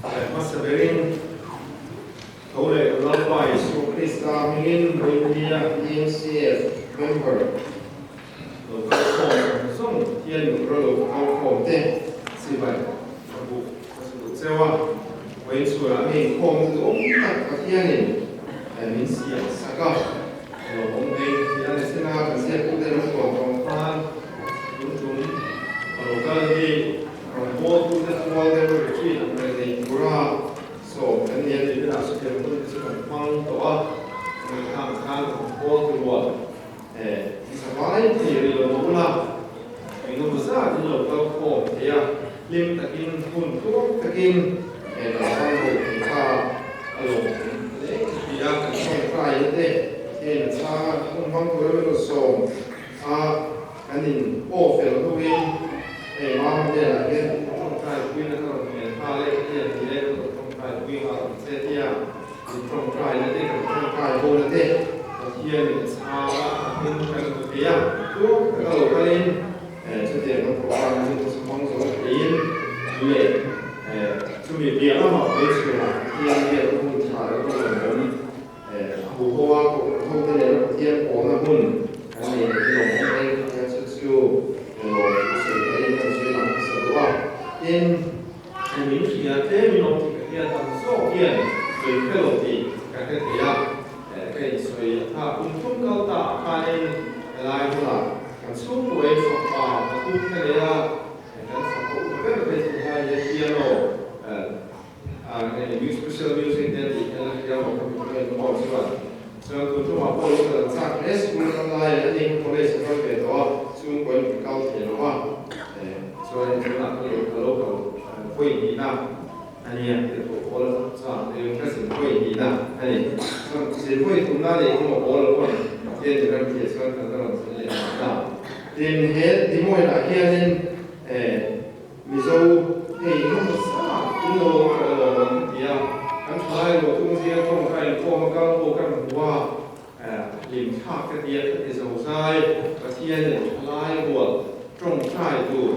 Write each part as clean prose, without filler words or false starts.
Masaberin Ole Lalpai Su Krista Mingin India EMCF member Lo Kong Song Tien Lo Kong Te Si Bai Bu Su Sewa Wei Su La Ni Kong Zu Ong Tak Tien Min Sia Saka Lo Ong Dei Tien Sina Kan Sia Ku Te Lo Kong Fan Dun Dun Lo Ka Ni All to the wall they were retreat and they grew so and the end of the last year put this on to up and come all to wall it's a wide theory of Mula and it was that you know go here lim takin kun tu takin and the whole car alone the young and try it in the car kun hong to the so and in all fellow doing mom there again try to win the Hale here the level try to win out set here from try the thing from try hold the day but here it's how in the here to the local to the program to some sort of in to be the other place here to try to who go up hold the level here on the moon and the to in những gì thế mình nói thì cái thằng số kia về cái lộ thì cái gì á cái suy ta cũng không cao ta khai lại là cái số tuổi phật và cũng cái đấy là cái phật cũng cái gì hay là piano cái special music đấy thì cái piano cũng cái một số là cho tôi cho họ có được sang cái school online là những college nó về đó xung quanh cao thì nó cho nên chúng ta có được local quỹ gì nào anh em thì có là sao thì cái sự quỹ gì nào anh sự quỹ chúng ta thì cũng có là quỹ trên cái kia cho nên là sẽ là tiền hết thì mỗi là kia nên ví dụ thì nó sao cũng đồ thì anh thấy là chúng ta không phải không có một cái hoa điểm khác cái tiền cái dầu sai cái tiền lại của trong trái đủ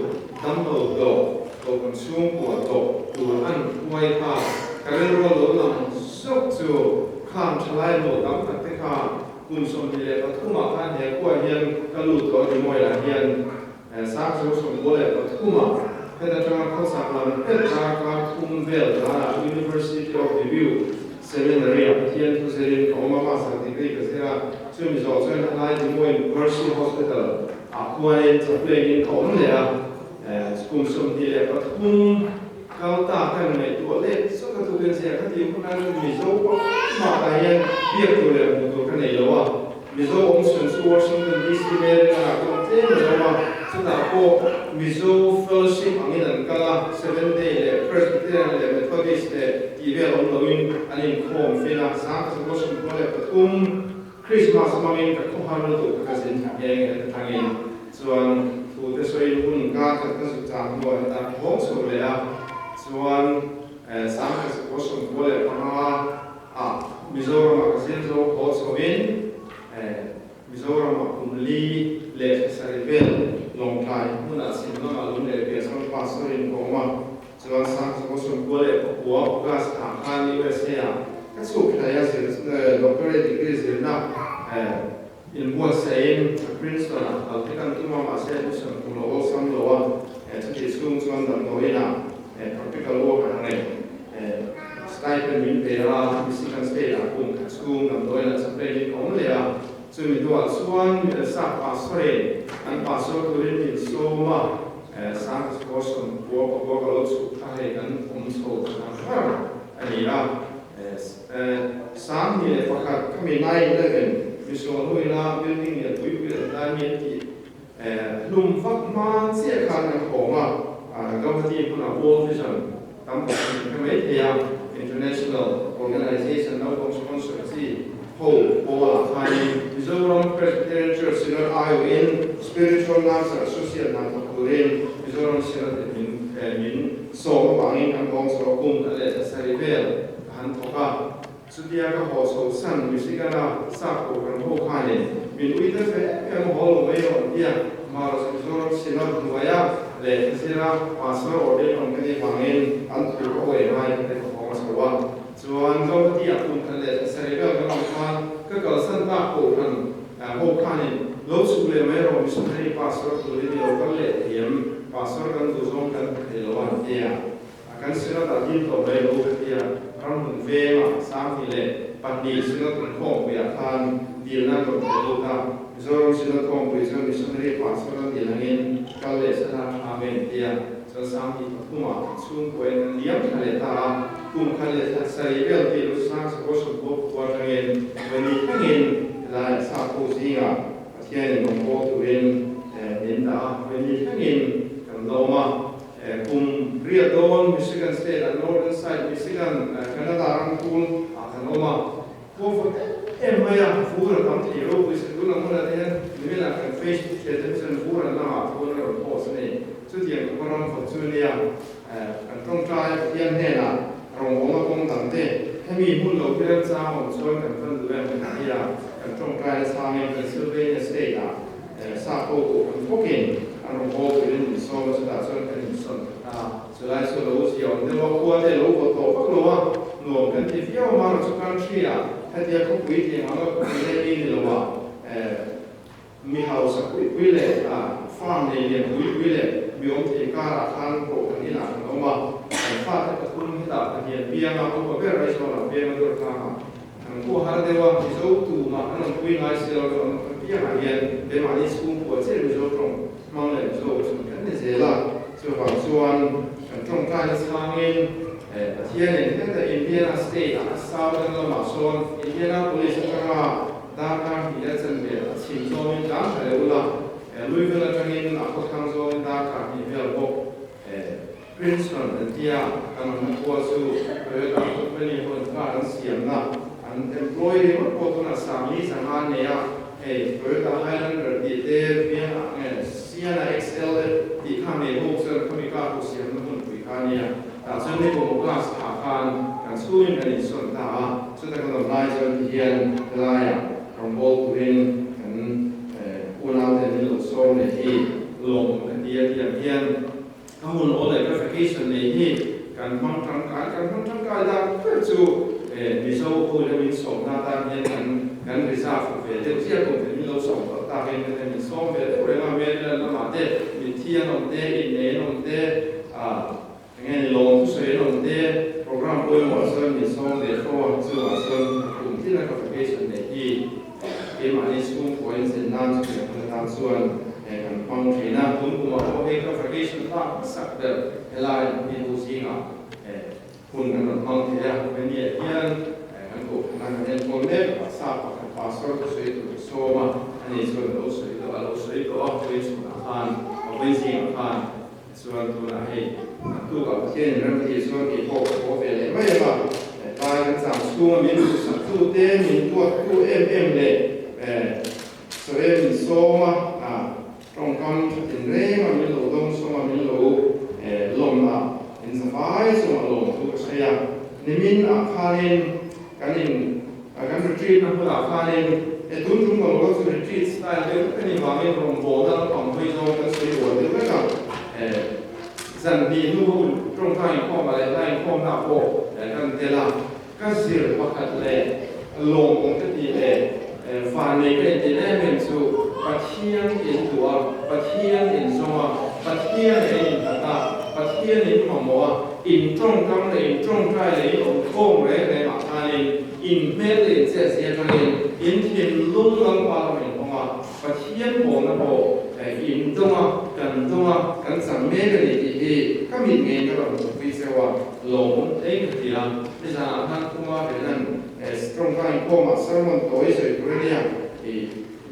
đâm đầu độ độ còn xuống của độ đủ ăn quay thà cái đó độ làm sốc zu khám trái độ đâm tất cả cùng sống đi lên và thu mặc anh hệ của hiền cái lụt đó thì mọi là hiền sáng sớm sống của lại và thu mặc cái đó trong các sản phẩm hết ra các khung về là University of Review Seminary hiền thu sẽ đến có mà sản thì cái cái là chưa bị rõ cho nên lại thì mọi Mercy Hospital quay tập luyện in khổng lệ cùng sống đi lệ và thung cao ta cái này tuổi lệ số các tu viện sẽ các điều không ai được ví dụ mà đại hiện việc tuổi lệ một cái này đâu à ví dụ ông Xuân Xu Washington DC là công ty đâu mà chúng ta có ví dụ fellowship anh ấy là cái Seventh Day lệ Presbyterian lệ Methodist lệ thì về ông nói anh ấy không phải là sáng cái số sống của lệ và thung Christmas mà mình phải không ham được cái gì cái thằng ấyส่วนผู้ที่ช่วยรุ่นการจัดการศึกษาด้วยตามห้องสมุดเลยส่วนสามสิบคนสมุดเลยพม่ามิโซรัมกับเซนโซโฮสวินมิโซรัมกับคุมลีเลสซาริเบลลงไทยมุ่งอาศิลป์น้องอาลุนเดเปียสอนภาษาอินโกมาส่วนสามสิบคนสมุดเลยหัวกัสถานการณ์ยูเอสเอก็สู้ใครจะเสียด็อกเตอร์ดีกรีเสียนะin buat saya Princeton kalau kita tu mama saya tu sem pulau sam doa jadi sekarang tuan dan doa tapi kalau orang ni stipend min pera bisikan sepeda pun sekarang dan doa sampai di kaum dia cuma dua suan sak pasore dan pasor turin di soma sak kosong buat kalau suka kan umso ani lah sam ni fakat kami naik level Misalnya, kita building ya, building ya, ni lum fak man sia kan yang koma, kalau kita punya World Vision, tanpa kami international organization, atau sponsor si, pola, kami, Mizoram Presbyterian Church, sila ayo in spiritual nasa, social nasa kurin, Mizoram sila min so bangin ang kong so kum ale sa rebel, hantoka. Sudia ka ho so san misigana sa ko kan ho khane min uita fe em ho lo me on dia maro so sinor duaya le sira pasor ode on kani bangin an tu ko e mai dia kan sila ta hin to le lo ka dia ram hun ve ma sam hi le pan ni sila kun khom be khan dil na ko lo ta zo sila khom be zo missionary pastor dil angin kal le sa amen dia zo sam hi kuma chung ko en liam khale ta kum khale sa sai bel ti lu sa ko so ko ko angin when ni angin la sa ko singa thiên đồng bộ tụi em đến đó với những cái nhìn cầm đầu mà cùng riêng đồn Michigan State and Northern Side Michigan Canada đang cùng cầm đầu mà cô em hay là phú là tầm thì rồi với sự đúng là muốn là thế nên là cái Facebook trên trên phú là nó phú là một post này chút tiền của con phật sư này cái trong trai thiên này là rồng bóng là công tầm thế hayมีหุ้นเราเพื่อนสร้างของช่วยกันเพื่อนดูแลปัญหาที่เรากันตรงกลางสร้างให้เป็นซื้อเป็นสเตทอ่ะสร้างโอ้โหเป็นพวกเก่งอันนั้นโอ้เป็นมิสโซมาสุดาส่วนเป็นมิสโซสุดท้ายสุดเราเสียวแต่ว่าควรจะรู้ว่าโตก็รู้ว่าหน่วงกันที่เที่ยวมาเราสุกันที่อ่ะถ้าเที่ยวเขาคุยที่เขาก็คุยได้ดีเลยว่ามีเฮาสักคุยเลยฟาร์มในเรียนคุยเลยมีองค์ที่การอาคารโปรกันนี่หลังเขาว่าฟาร์มที่คุณที่ตัดเรียนเบี้ยมาเขาก็เป็นอะไรส่วนหลังเบี้ยมาตัวกลางผู้หาเดียวที่เขาตูมาอันนั้นคุยง่ายเสียแล้วเบี้ยมาเรียนเป็นมาที่สูงกว่าเช่นเราตรงมั่งเลยเราสมกันในเซล่าส่วนบางส่วนตรงกลางสร้างเองเที่ยงเนี่ยตั้งแต่อินเดียนาสเตทซาวด์แล้วมาโซนอินเดียนาโพลิสก็ว่าดาร์การที่จะเสนอสิ่งโซนต่างๆเลยว่าลุยเวลาจังอินอาคุทางโซนดาร์การที่เวลาบอกPrinceton ที่อ่ะการมันควบสู่เรื่องการคุเป็นคนการเสียงนะอัน employee มันควบคุมสามีสังหารเนี่ยเเรื่องการ Highlander ที่เดินเบี้ยCNA XL ที่ข้างในพวกเซอร์เขามีการพูดเสียงมันคุยกันเนี่ยแต่ส่วนในผมก็สถาบันการสู้ยังกันส่วนต่างส่วนแต่คนไล่จนเฮียนไล่ของโบว์ตัวเองกันอุณหภูมิในโลกโซนในที่ลงกันเฮียนข้อมูลโอเลก็ฟิกชันในที่การฟังทางการได้เพื่อสู่มิโซโอเลมิส่งหน้าตาเย็นกันริซาฟุเฟเที่ยวคงเป็นมิโลส่งตาเป็นกันมิโซเฟเรื่องมาเวลาละมาเดมิเที่ยนองเดอินเนนองเดยังไงลงทุเสนองเดโปรแกรมด้วยหมดส่วนมิโซเดโฟส่วนส่วนกลุ่มที่นั่นก็ฟิกชันในที่เกี่ยวกับในช่วงโคอินเซนนั่นส่วนต่างส่วนกันฟังที่น่าคุ้นคุ้นว่าเขาเองก็ฟิกชันตั้งสักเดือนเวลามีผู้สิ่งคุณกันฟังที่แล้วเป็นเนี่ยที่กันกูนั่นเป็นคนเล็กทราบว่าภาษาตัวสวยตัวโซมาอันนี้ส่วนเราสวยตัวเราสวยตัวเป็นส่วนอาหารเป็นสิ่งอาหารส่วนตัวไหนตัวกับเช่นเรื่องที่ส่วนที่พวกเวลไม่ว่าตายกันสามช่วงมีสักตัวเต้มีตัวเลยสวยมีโซมาตรงกันถึงเรื่องมันมีโลดงโซมามีโลลมอินสบายโซมาลมทุกสิ่งนิมินอาคารินกันรีทรีตนะพูดอาคารินตุ้มของเราคือรีทรีตสไตล์เดียวกันนี่ว่ามีรวมโบดังของพิโซกันสวยกว่าเดิมกันสันดีนู่นตรงทางข้อมาเลยได้ข้อหน้าโบกันเดล่าก็เสียวักกันเลยลงองค์ที่ฝ่ายในก็จะได้เป็นสู่ปัจเจียนอินตัวปัจเจียนอินสมาปัจเจียนอินตาปัจเจียนอินหมออินตรงกำเลยอินตรงใจเลยอินองค์โค้งเลยในมาทานอินเมลินเสียกันอินทินลุ่มลังปาล์มอินของมาปัจเจียนโบนะโบอินตัวกันสัมเมกันอีก็มีเงินก็แบบวิเศษว่าหลงเองที่ละที่จะท่านผู้ว่าเป็นนั่นตรงกลางโค้งมาสร้างตัวให้สวยตัวเนี่ย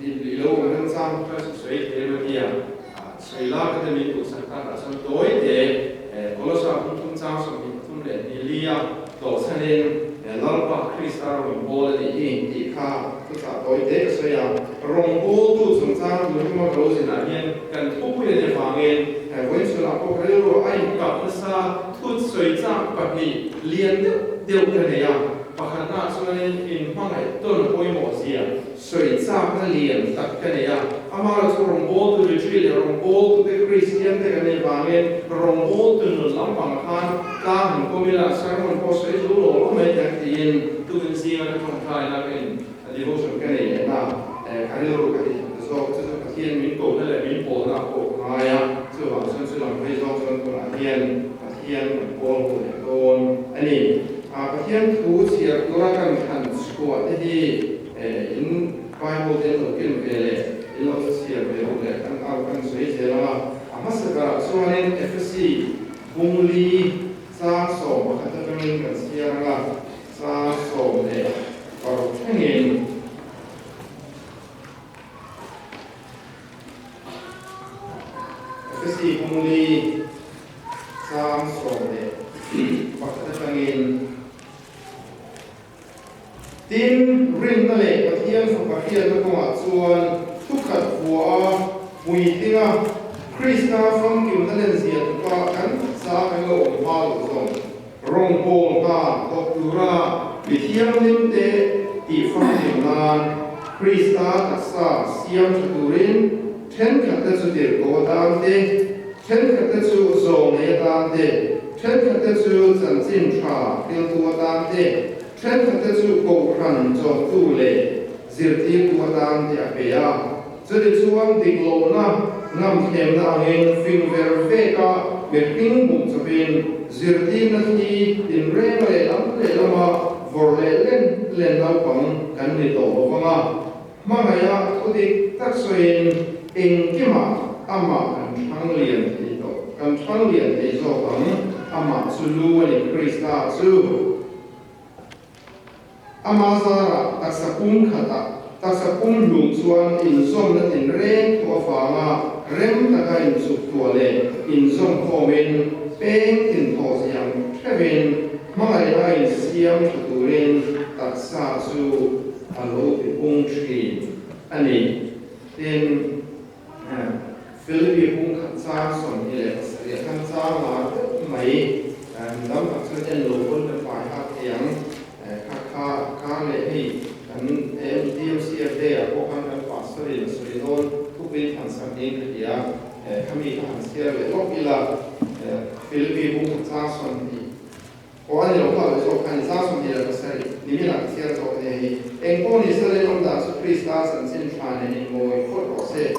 ดีโลกนั้นสร้างก็สวยเทวดีสวยล่าก็จะมีตัวสังกัดส่วนตัวเด็กคนละสามทุ่มสามสมัยทุ่มเด็กนิลียตัวเสน่ห์ลอลปาคริสตาร์โบลดีข้าทุกสัตว์ตัวเด็กสวยรงโบตุสงสารดูที่มันรู้สินะเนี่ยกันทุกอย่างในฝั่งเองวันสุดท้ายพวกเราไอ้กับภาษาทุกสวยจ้าแบบนี้เรียนเดียวกันเลยปะขณะส่วนอินฟังไอ้ต้นโอยหมอเสียสวยจ้าก็เรียนตักกันเลยอามาเราส่งรงโบตุรีทรีตรงโบตุเด็กคริสเตียนเด็กในฝั่งเองรงโบตุหนุนล้ำฝั่งข้างกลางหันก็มีละสร้างมันก็สวยรู้หล่อไม่แตกตีนตุกันเสียกันของไทยนะเป็นดีโวชั่นกันเลยนะใครรู้กันดีส่วนเทียนมินโกนั่นแหละมินโกนะโกนายส่วนส่วนไม่ส่วนตัวเทียน thiên bol của đồn anh ấy thiên thú siết tôi ra cần thành squat thì in Bible đến đầu tiên về lệ in lo siết về đầu lệ tăng ao tăng suy thế là mà sự cả số nên FSC bung li sa sổ mà các thành viên cần siết là sa sổ để vào thanh niên FSC bung li sa sổ để vào các thành viên tin rin na le pathian fa pathian na ko chuan thu khat bua mui tinga krista from kim na len zia ka kan sa ka lo ma lo zong rong pong ka doktura bithiam lim te ti from kim nan krista taksa siam turin ten khat ta chu dir ko dam te ten khat ta chu zong ne dam te ten khat ta chu chan chin tha til tu dam te Chen khat chu ko khan cho tu le zirti tu dan ti apea chudi chuang dik lo na ngam them na angin fing ver ve ka me ping bum chapin zirti na ti tin re le lam le lama vor le len lau pang kan ni to wanga mangaya chudi tak soin eng kima ama kan thang lian ti to kan thang lian te zo pang ama chu lu ni krista chu Amazara taksapum khata taksapum lung chuan in som na tin re to fanga rem taka in suk to le in som khomen peng tin to siam thevin mangai na in siam thuturin taksa chu alo pe pung thri ani tin Philippi pung khatsa som ile pasari kan sa ma mai dam aksa ten lo pun ta pai ha tiang ka le hi kan DMCF de a ko kan pastor in Suriname ku bin han sam in ya kami han sia le lo ila Philippi bu sa son ni o ani lo ka so kan sa son ni la sai ni mi la sia so ne hi en ko ni sa le long da su Krista san sin chan ni mo ko ro se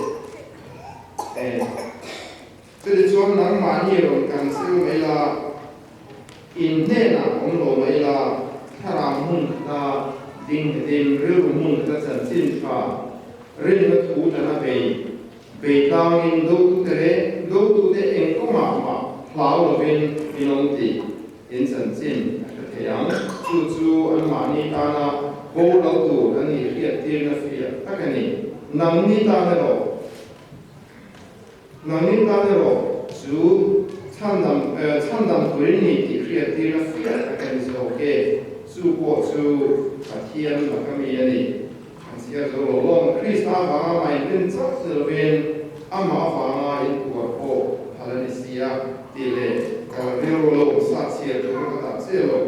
tu de chuan nang ma ni ro kan siu me la in ne na om lo me la Haram mun na ding real mun na san sin fa rin na thu na be tang in do tu de en ko ma plau lo ben inong ti in san sin ka yang chu an ma ni ta na bo lo tu an ni riat ti na fia ta ka ni nang ni ta na ro chu chan dam kurin ni ti riat ti na fia ta ka ni so okay su po su pathian ma kami ani an sia zo lo long krista ba mai tin chak se ben ama fa ma in ko ko halani sia ti le ka ro lo sa sia to ko ta se lo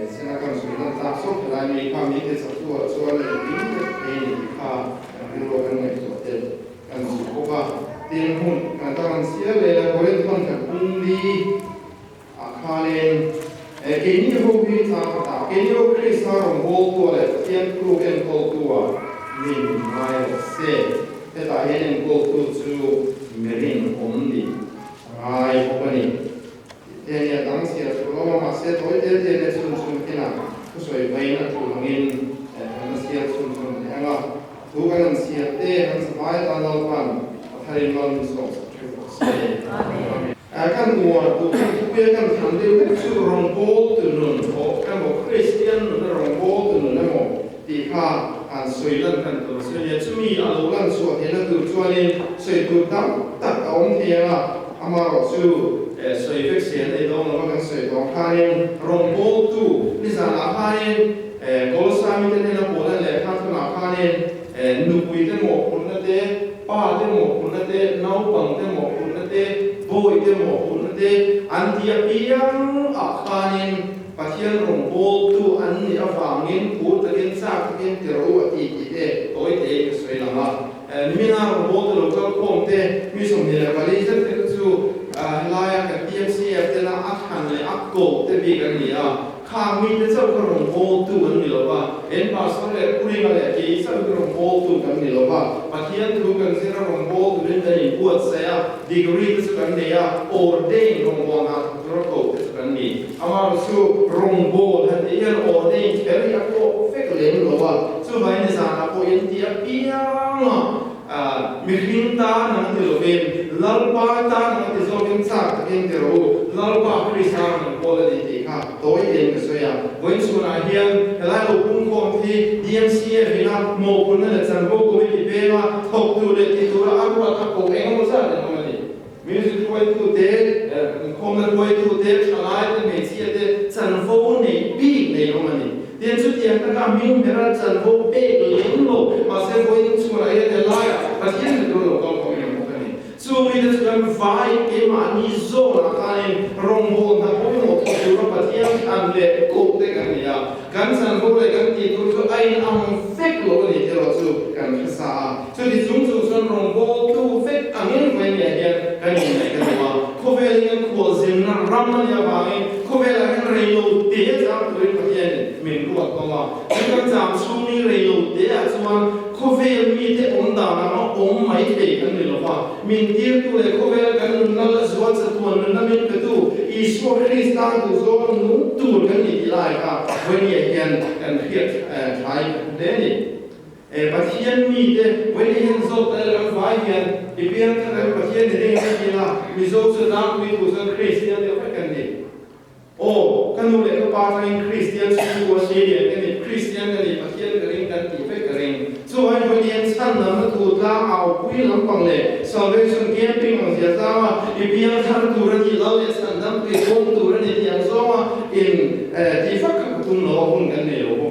sina kan su na ta so la ni ka mi ke sa tu so le ni ni ka ro kan ni so te kan su ko ba tin hun kan ta an sia le ko le ton ka pung li a kha len Kini hobi ta kini ho Krista rom bol tu le tian kru en kol tua min mai se te ta hen kol tu chu merin omni ai hopani te ya dang sia tu lo ma se toi te le sun kina ku soi mai na tu ngin na sia sun anga tu kan sia te han sai ta lo pan thai non so amen kan mua tu kuya kan thande chu rong bol tu nun ho kan mo Christian nun rong bol tu nun mo ti kha an soi lan kan tu se ne chumi alo lan so he na tu chuanin soi tu tam tak om thia ama ro chu soi fek sian ei dong lo kan soi dong kha nin rong bol tu ni sa na kha nin kol sa mi ten na bola le kha tu na kha nin nu pui ten mo kun na te pa ten mo kun na te nau pang ten mo kun na te boy te mo kun te antia piang akhanin pathian rong bol tu an ni awangin pu takin sa takin tero ati ti te toy te ke soilanga mina rong bol tu lokal kom te mi som ni la bali te chu laya ka TMCF te na athan le akko te bi kan ni a kha mi te chau ka rong ho tu kan ni lo ba en pa so le puri ma le ki sa ka rong ho tu kan ni lo ba pathian tu kan se ra rong ho tu len da ni puat sa ya degree te kan ni ya ordain rong ho na ro ko te kan ni ama su rong ho ha te ya ordain te ri akko fek le lo ba su vai ni sa na ko en ti a pia mi rinta nang te lo ben lalpa ta nang te zo ben sa te te ro lalpa krisa nang ko le ti kha toi en ke so ya voin su na hian la lo pung ko thi DMCF ina mo kun na chan bo ko ti pe ma thok tu le ti tu ra akwa ka ko eng mo sa le ma ni music koi tu te kom na koi tu te chalai te me chi te chan vo nei bi nei lo ma ni tiền chút tiền tất cả mình để ra trận vô bê lớn lộ mà sẽ với những số này để lại và thiên được đồ con có những cái này số mình đã làm vài cái mà như zo là cái rong buồn thằng bố một cái điều mà thiên ăn lệ cố để cái này à cái trận vô lại cái tiền tôi cho anh ăn phết lộ này thì là số cái xa số thì chúng tôi sẽ rong vô tu phết ăn những cái này cái này cái mà có vẻ như của dân nó ram nó như vậy có vẻ là cái này lâu tiền ra tôi cái này mìnhรู้ว่าก็ซึ่งการจำช่วงนี้เรื่องเดียวส่วนเขาเวลมีแต่องค์ดาวนะองค์ไม่เท่กันเลยหรอกว่ามินเดียตัวเลยเขาเวลกันนั่นละส่วนตัวนั้นมินเป็นตัวอิสวาคริสต์ตั้งตัวส่วนนู้นตัวกันนี่ที่ไรครับวันนี้เห็นกันเพียรใช้เดนี่ประเทศมีแต่วันนี้เห็นโซ่แต่ละฝ่ายเห็นอีเพียงแต่ประเทศนี้เองที่ละมีโซ่สุดท้ายมีผู้สร้างคริสเตียนเดียวกันนี่โอ้กันดูเลยก็ปาร์ตี้คริสเตียนชื่อว่าเสียกันนี่คริสเตียนกันนี่ประเทศกันเองกันที่ไปกันเองส่วนวันนี้ฉันนั้นถูกล่าเอาคุยลำพังเลย salvation camping ของเสียจ้าว่าอีเพียงท่านตัวนี้เราเนี่ยฉันนั้นไปส่งตัวนี้ที่ยังส่งว่าอินที่ฟักกับตุ้งโลหุ่นกันเนี่ยโอ้โห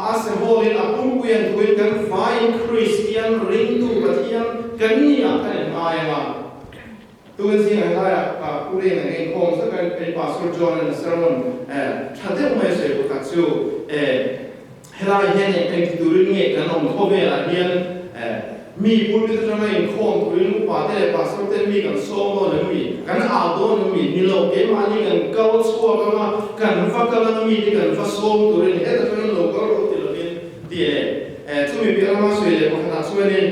อาเซโฮลินอาปุ่งเวียนคุยกันฝ่ายคริสเตียนริงตัวประเทศกันนี่อ่ะกันมาอย่างว่าตัวสิ่งอะไรอ่ะผู้เรียนในคงสักการเป็นภาษาจอห์นในสมองถ้าเด็กไม่ใช่ผู้ขัดสู้เฮลาเฮียนเป็นตัวเรื่องนี้กันองเขาเวลาเฮียนมีผู้ที่จะมาอินคงตัวเรื่องป่าแต่ภาษาเต็มมีกันโซ่เลยมีกันอาโดนมีนิโลเกมานี่กันเกาชัวกันมากันฟักกันมีกันฟักโซ่ตัวเรื่องนี้แต่ตัวนี้โลกก็รู้ที่เราเป็นดีช่วยมีเพื่อนมาช่วยเลยเพราะขนาดช่วยเนี่ย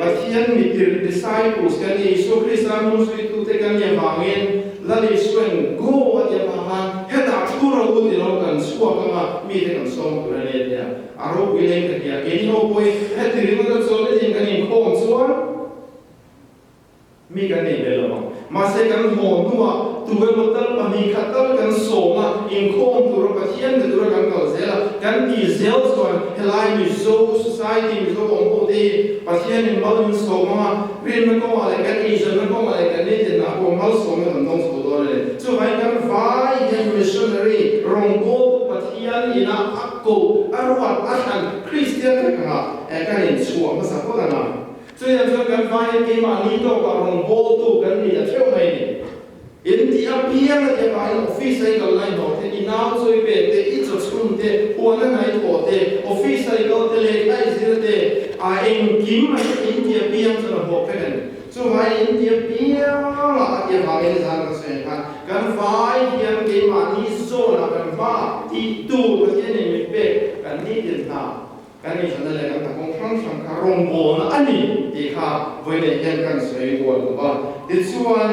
ประเทศมีที่ disciples กันนี่สุคริสต์มุสลิมตัวเต็กันยังบางเงินแล้วนี่ส่วนกูว่าจะมาหาเห็นแต่ทุกเราดูที่เรากันชัวกันมามีแต่กันส่งตัวนี้เนี่ยอารมณ์วิเลนกันเนี่ยเอ็นโฮไปเห็นที่เราจะส่งได้ยังกันนี่โค้งชัวมีกันนี่เลยหรอมาเสกันโหนตัวตัวมันตั้งปนิขัดตั้งกันส่งอ่ะอินโค้งตัวเราประเทศตัวเรากันเก่าเสียละกันดีเซลส่วนเฮลัยมีโซ่ society มีโซ่องค์ปกติประเทศนี้มันมีส่งมาเรียนมันก็อะไรกันอีฉันมันก็อะไรกันนี่จะนับว่ามันส่งมันต้องส่งตัวเลยช่วยกันฝ่ายยัง missionary รองโบประเทศนี้นะอักโกอารวัตอาหารคริสเตียนกันอ่ะกันนี่ชัวภาษาพวกนั้น所以说跟发现给嘛你都搞红波度跟你的跳没你，人家边了就把 office 一个来弄的，你拿最别的一直冲的，我那来做的 office 一个的来开始的，啊，人家嘛人家边就能好看，所以话人家边了就把人家个谁看，跟发现给嘛你做了跟发地度个些人没别，跟你点他。กันนี่ฉันเลยกันแต่คงครั้งสังคารมโบนะอันนี้ที่ข้าวันนี้ยังกันสวยกว่าหรือว่าดิส่วน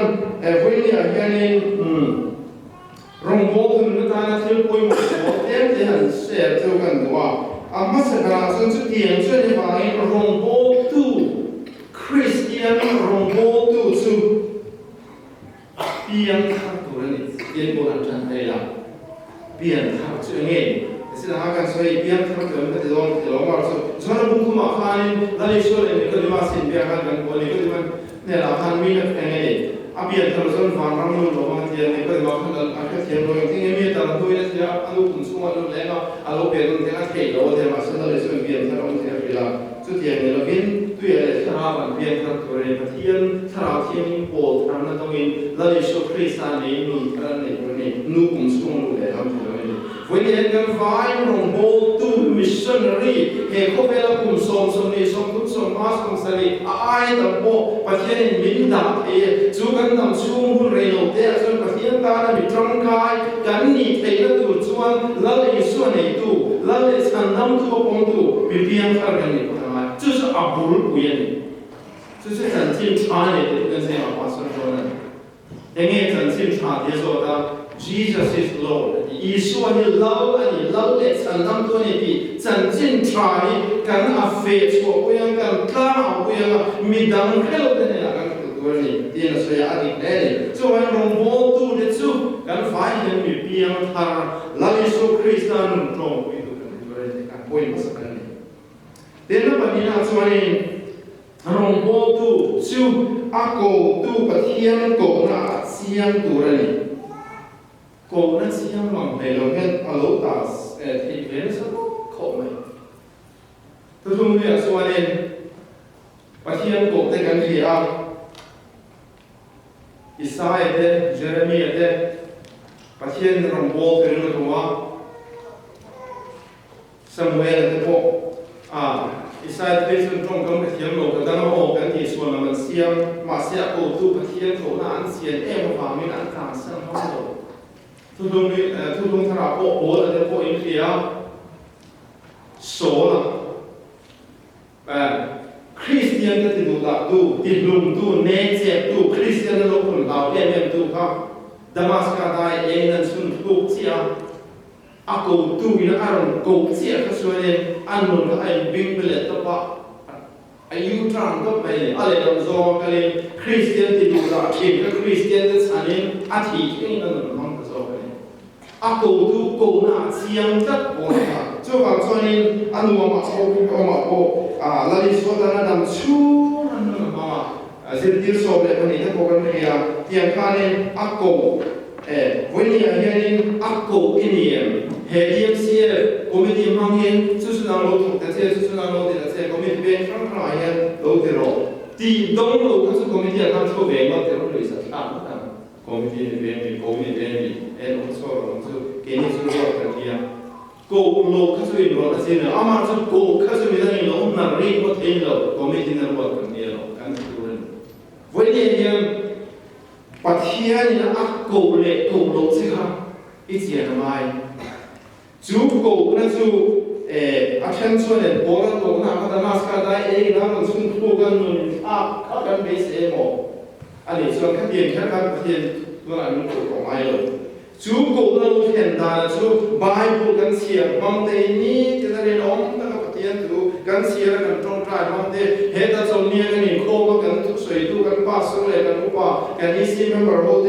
วันนี้ยังนี่รองโบถึงนักการเที่ยวปุยหมดเต็มที่หันเสียเท่ากันหรือว่ามาสักการะส่วนจุดเดียนส่วนที่ว่านี้รองโบตู้คริสเตียนรองโบตู้สู่เปลี่ยนทางตัวนี้เปลี่ยนโบราณจันทร์เลยล่ะเปลี่ยนทางตัวนี้是那个所以边他们可能这种嘛说，从那不嘛看，那里说的那个地方身边看跟过那个地方，那老看米那哎，啊边他们说房上路罗嘛天那个地方看到那个天罗用，今天面当对那些啊路工作啊路来嘛，啊路边东天啊铁路天嘛，是那里说边他们天对啦，就天那边对他们边他做的天，他天明波他们那东西，那里说可以三年米他那个呢，路工作路来他们做的。วันนี้กันไว้รองโบตูมิชชันนารีเฮโคเวลกุมสมนีสมทุกสมมาสมสรีไอ้ตัมโบประเทศมินดาเอจูกันนำชูมุนเรโนเตอส่วนประเทศตาลมิตรังกายกันนี่เทลตูชวนละเลยส่วนไหนตูละเลยสันน้ำตัวปงตูวิเบียงกันกันนี่ทำไมจุดอับบุรุษเวียนจุดสันติชาเนี่ยเป็นเสียงภาษาโบราณยังไงสันติชาเดียวกัน Jesus is Lord อีส่วนนี้เราอันนี้เราเล็กสันน้ำตัวนี้ที่สันติชานี่กันอาเฟสว่าเวียงกันกล้าเวียงมีดังเขลเป็นอะไรกันตัวนี้ที่น่าสวยอันนี้เนี่ยส่วนรองโบตูเด็ดสุดกันฝ่ายยังมีเพียงทางลาลิสุคริสตันตรงไปดูกันตัวนี้กันพูดมาสักนิดเดี๋ยวเราไปดูนะส่วนนี้รองโบตูสุดอาโกตูปะเทียนโกนาเสียงตัวนี้โกนาเสียงมันเป็นเราเห็นอโลตัสที่เป็นสักข้อไหมทุกๆเนี่ยส่วนนี้ปะเทียนโกแต่กันที่อ่ะอิสราเอลเจเรมีเอลปะเทียนรองโบตูเป็นตัวสมุเอลเตโปอิสราเอลเป็นส่วนตรงกับปะเทียนโลกแต่เราโอ้กันที่ส่วนมันเสียงมาเสียโกตูปะเทียนโกนาอันเสียงมาฟังมีอันทางเสียงเขาโลทุกทราบโอ้แล้วเตโปอินเดียโซล่ะคริสเตียนก็ติดดูละดูติดลุมดูเนเจดูคริสเตียนเราคนเราเอ็มดูครับดามัสกัสได้เองนั่นสุนทุกเสียอากูดูนะอารมณ์กูเสียก็ส่วนนี้อันนู้นก็ไอ้บิงเบลต์ตัวอายุทางก็ไปอะไรเราโซกันเลยคริสเตียนติดดูละเองก็คริสเตียนจะสันนิษฐานที่นี่นั่นมันก็โซกันเลยอากูดูกูน่าเสียงจัดโอ้ยครับช่วงส่วนนี้อันนู้นมาโซกันมาโอ้ลาลิสวดานาดำชูนั่นมาสิ่งที่โซเบคนนี้ถ้าพวกกันเรียนเทียงข้านี่อากูวันนี้เฮียนี่อากูอินเดียเฮียเสียคอมมิตี้มังเงินสุดนังโลกแต่เสียสุดนังโลกแต่เสียคอมมิตี้เป็นครั้งครายโลกเทโรที่ดงโลกก็สุดคอมมิตี้ทำโชว์เบงโลกเทโรเลยสักครั้งนะคอมมิตี้เป็นคอมมิตี้เป็นองค์โซองค์เกณฑ์สุดยอดกันเดียกูโลกก็สุดยอดสินะอามาสุดกูก็สุดยอดนี่โลกนั่นรีบก็เทนโลคอมมิตี้นั่นว่ากันเดียโลกันสุดยอดวันนี้เฮียปะเทียนนี่อักกูเล็กกูโลกสิครับอีเสียทำไมจูกูนั่นจูattention โบราณโบราณก็ดามัสกัสได้เองนะมันสุ่มทุกันนู่นข้ากันเบสเอโมอันนี้ส่วนขัดแย้งแค่การขัดแย้งตัวนั้นมันของไม่เลยจูกูนั่นรู้เห็นได้จูไบเบิลกันเสียบางทีนี่จะได้เรียนองค์นั่นก็ขัดแย้งจูกันเสียกันตรงใจบางทีเหตุการณ์นี้กันนี่โค้งกันทุกส่วนทุกกันป้าสุดเลยกันอุปากันนี่สิเมมเบอร์โฮเด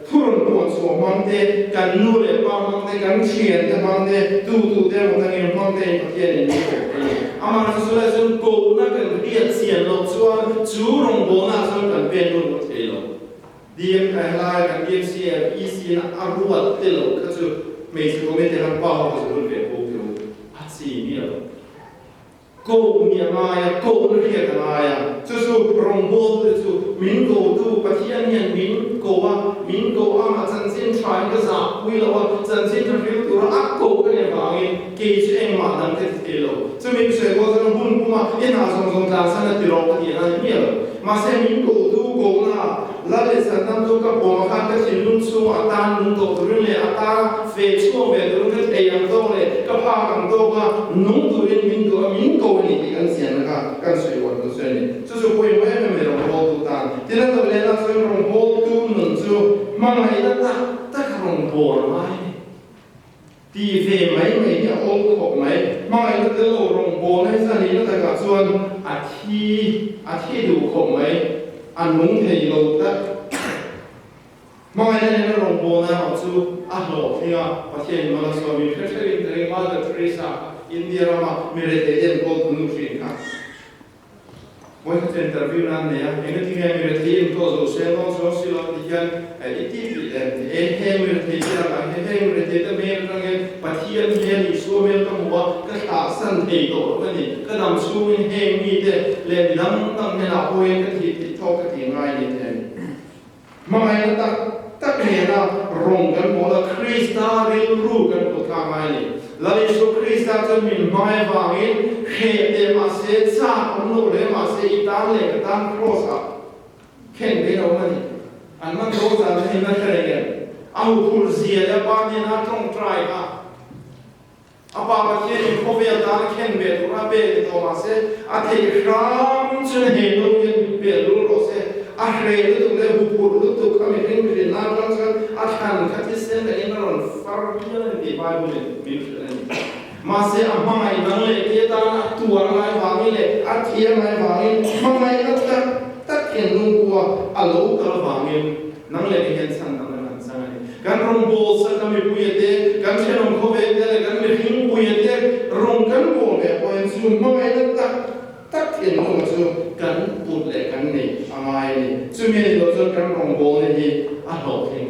ทุรนตัวส่วนบางทีกันนู่นเลยบางทีกันเชียนแต่บางทีดูเดี๋ยวบางทีบางทีขัดแย้งนี่อามาสุดเลยจูกูนั่นกันเรียนเสียนลงส่วนจูรงโบนัสกันเป็นรุ่นหมดเลย DM ไทยไลน์กัน DMCF EC นะอารุวัดเตลก็คือไม่ใช่ก็ไม่ได้ทำเปล่าก็คือรุ่นเดียวกูอยู่พัดสีนี่หรอกูมีอะไรกูเรียกอะไรจู่ๆรงโบจู่ๆมินกูดูปะเทียนเนี่ยมินกูว่ามินกูอามาจันซินทรายก็จะวิลว่าจันซินจะฟิลตัวอักกูก็เนี่ยบางทีเกจเองมาดังที่เตลจะมีเสียงว่าจะบุญกูมาเอ็นอาสงสงสารสันติโลกที่นั่นเนี่ยมาเสียมินกูดูกูนะลาเลสันตันตุกับโบมาคันก็สิลุนซูอัตานลุนโตตุรุนเลยอัตาเฟชั่วเวตุรุนก็เตียงโตเลยก็พากันโตก็นุ่งตุรินมินตัวมินโกนี่ที่กันเสียนะครับกันสวยวันตัวเสียนี่จู่ๆคุยไม่เป็นไม่รู้โบตุตันที่นั่นตัวเล่นส่วนรงโบตุนุ่นจู่มังไงตั้งรงโบไหมที่เฟไม่เนี่ยโอ้ขบไหมมังไงตั้งรงโบให้สันนี่ตั้งกับส่วนอาทิดูขบไหมอันนุ่งเทโลตัดมาไอ้เนี่ยเราโบนะเอาจู่โลกเนี่ยประเทศมาเลเซียมีเพชรอินเดียมาเลเซียอินเดียมามีเรทเอ็นโกลด์นูทรินครับวันที่อินเตอร์วิวนั้นเนี่ยเองที่มีเรทเอ็นโกลด์เซนต์โซซิลที่กันอีที่มีเอ็มมีเรทเอ็นอะไรมีเรทเอ็นมีอะไรกันประเทศนี้นี่สู้ไม่ต้องหัวก็ขาดสั้นเทโตวันนี้ก็นำสู้เฮมีเดเล่นดังเนี่ยเราโวยกันที่โชคกันที่ง่ายนิดเดียวมาไอ้ตั้งเนี่ยนะรงกันหมดละคริสต์ได้รู้กันหมด ข้างไงนี่แล้วยิสุคริสต์จะมีไม่วางอินเหตุมาเสียชาอันนู้นเลยมาเสียอีตาเลยก็ตามครอสอ่ะเข่งไปเอามันอันมันโดนอะไรให้มันอะไรกันเอาพูดเสียแล้วบ้านนี้น่าต้องตรายค่ะอาบาปเขียนเขาเวลาเขียนเวลาเบลตัวมาเสียอาทิตย์ครั้งจนเห็นเราเห็นเบลรู้เราเสียอาเรื่องตัวเล็กผู้พูดตัวคำนี้เป็นน่ารักจังอาทานขัดเส้นแต่อินทร์ฟาร์บีนที่ไบเบิลมีเรื่องนี้มาเสียอาไม่นั่งเลยเกี่ยตาตัวอะไรวางนี่เลยอาเทียอะไรวางนี่มาไม่ก็ตัดเขียนลงกัวอาลูกอะไรวางนี่นั่งเลยเห็นสันนั่งเลยนั่งสังเลยกันรองโบสกันไม่พูดเด็กกันเชื่อรองเขาเวทเลยกันไม่หิ้งพูดเด็กรองกันโบเลยพอเห็นซูมมาไม่ก็ตัดเขียนลงซูกันพูดเลยกันนี่อาไม่นี่ซูมีเราจะกันรองโบนี่อาหลอกเอง